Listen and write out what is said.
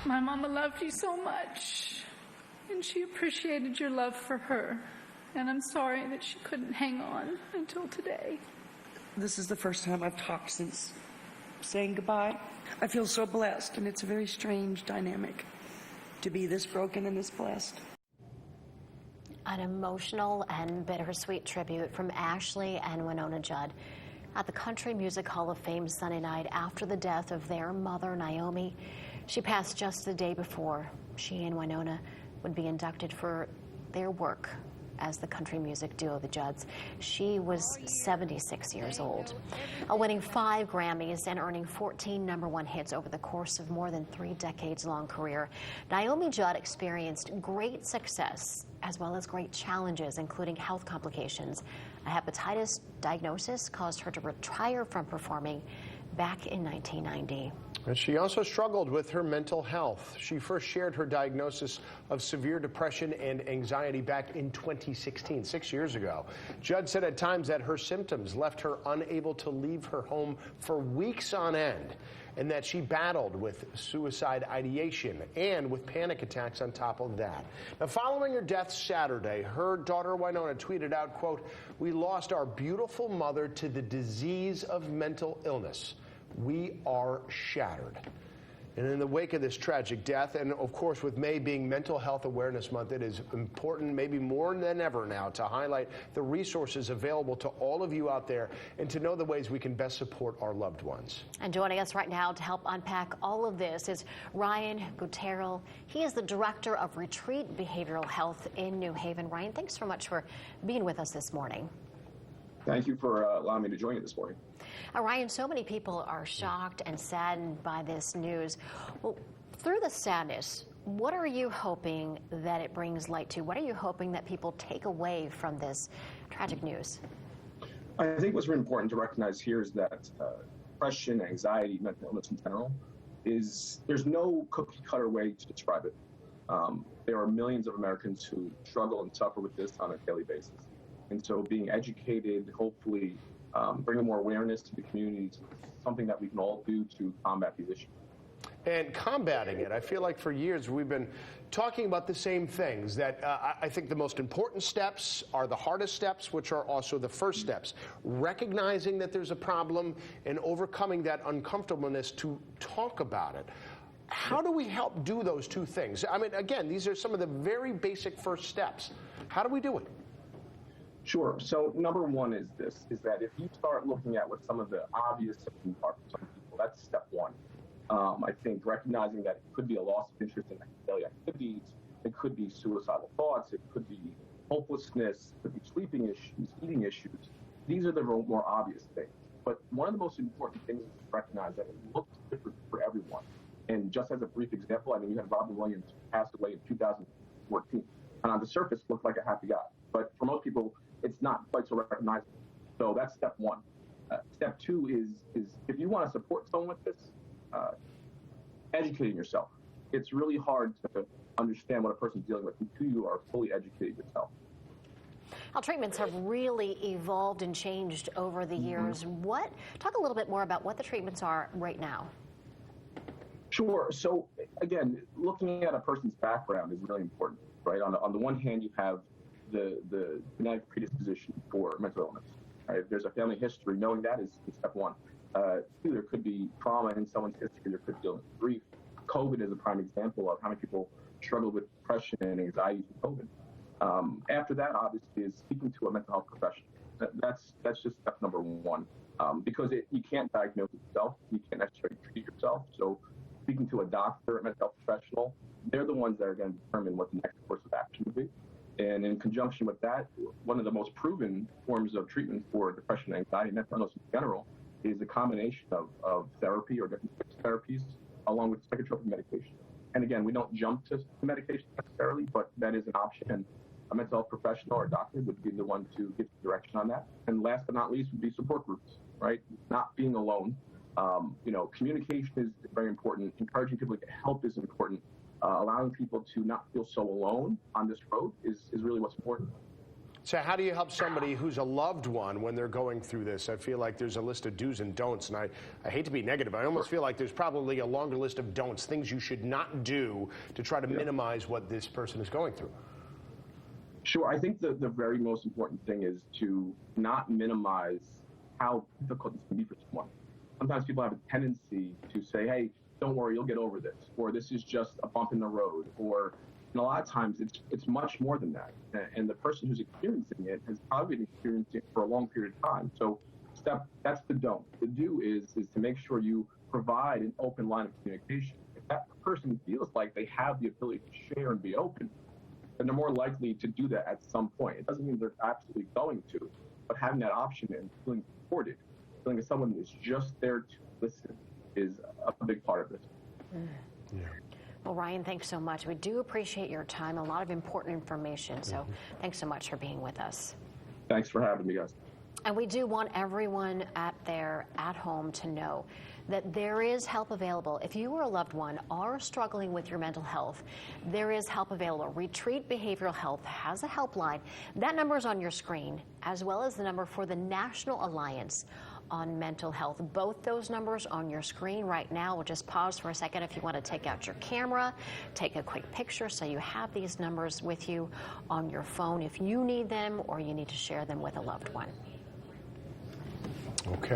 My mama loved you so much, and she appreciated your love for her. And I'm sorry that she couldn't hang on until today. This is the first time I've talked since saying goodbye. I feel so blessed, and it's a very strange dynamic to be this broken and this blessed. An emotional and bittersweet tribute from Ashley and Winona Judd at the Country Music Hall of Fame Sunday night after the death of their mother, Naomi. She passed just the day before she and Winona would be inducted for their work as the country music duo, the Judds. She was 76 years old, winning 5 Grammys and earning 14 #1 hits over the course of more than 3 decades-long career. Naomi Judd experienced great success as well as great challenges, including health complications. A hepatitis diagnosis caused her to retire from performing back in 1990. And she also struggled with her mental health. She first shared her diagnosis of severe depression and anxiety back in 2016, 6 years ago. Judd said at times that her symptoms left her unable to leave her home for weeks on end, and that she battled with suicide ideation and with panic attacks on top of that. Now, following her death Saturday, her daughter Winona tweeted out, quote, "We lost our beautiful mother to the disease of mental illness. We are shattered." And in the wake of this tragic death, and of course with May being Mental Health Awareness Month, it is important, maybe more than ever now, to highlight the resources available to all of you out there and to know the ways we can best support our loved ones. And joining us right now to help unpack all of this is Ryan Guterl. He is the Director of Retreat Behavioral Health in New Haven. Ryan, thanks so much for being with us this morning. Thank you for allowing me to join you this morning. Ryan, so many people are shocked and saddened by this news. Well, through the sadness, what are you hoping that it brings light to? What are you hoping that people take away from this tragic news? I think what's really important to recognize here is that depression, anxiety, mental illness in general, there's no cookie-cutter way to describe it. There are millions of Americans who struggle and suffer with this on a daily basis. And so being educated, hopefully bringing more awareness to the community is something that we can all do to combat these issues. And combating it, I feel like for years we've been talking about the same things, that I think the most important steps are the hardest steps, which are also the first steps. Recognizing that there's a problem and overcoming that uncomfortableness to talk about it. How do we help do those two things? I mean, again, these are some of the very basic first steps. How do we do it? Sure. So number one is that if you start looking at what some of the obvious symptoms are for some people, that's step one. I think recognizing that it could be a loss of interest in daily activities, it could be suicidal thoughts, it could be hopelessness, it could be sleeping issues, eating issues. These are the more obvious things. But one of the most important things is to recognize that it looks different for everyone. And just as a brief example, I mean, you had Robin Williams who passed away in 2014, and on the surface looked like a happy guy. But for most people, it's not quite so recognizable. So that's step one. Step two is if you want to support someone with this, educating yourself. It's really hard to understand what a person's dealing with until you are fully educated yourself. How treatments have really evolved and changed over the years. Talk a little bit more about what the treatments are right now. Sure. So again, looking at a person's background is really important, right? On the one hand, you have the genetic predisposition for mental illness. Right? If there's a family history, knowing that is step one. Two, there could be trauma in someone's history. There could be grief. COVID is a prime example of how many people struggle with depression and anxiety from COVID. After that, obviously, is speaking to a mental health professional. That's just step number one, because you can't diagnose it yourself. You can't necessarily treat yourself. So speaking to a doctor, a mental health professional, they're the ones that are going to determine what the next course of action would be. And in conjunction with that, one of the most proven forms of treatment for depression, anxiety, and mental illness in general is a combination of therapy or different therapies along with psychotropic medication. And again, we don't jump to medication necessarily, but that is an option. And a mental health professional or a doctor would be the one to give direction on that. And last but not least would be support groups, right? Not being alone. Communication is very important. Encouraging people to get help is important. Allowing people to not feel so alone on this road is really what's important. So how do you help somebody who's a loved one when they're going through this? I feel like there's a list of do's and don'ts, and I hate to be negative. I almost feel like there's probably a longer list of don'ts, things you should not do to try to minimize what this person is going through. Sure. I think the very most important thing is to not minimize how difficult this can be for someone. Sometimes people have a tendency to say, hey, don't worry, you'll get over this, or this is just a bump in the road, or and a lot of times it's much more than that. And the person who's experiencing it has probably been experiencing it for a long period of time. So that's the don't. The do is to make sure you provide an open line of communication. If that person feels like they have the ability to share and be open, then they're more likely to do that at some point. It doesn't mean they're absolutely going to, but having that option and feeling supported, feeling that someone is just there to listen is a big part of this. Yeah. Well, Ryan, thanks so much. We do appreciate your time, a lot of important information. So thanks so much for being with us. Thanks for having me, guys. And we do want everyone at home to know that there is help available. If you or a loved one are struggling with your mental health, there is help available. Retreat Behavioral Health has a helpline. That number is on your screen, as well as the number for the National Alliance on Mental Health. Both those numbers on your screen right now. We'll just pause for a second if you want to take out your camera, take a quick picture so you have these numbers with you on your phone if you need them or you need to share them with a loved one. Okay.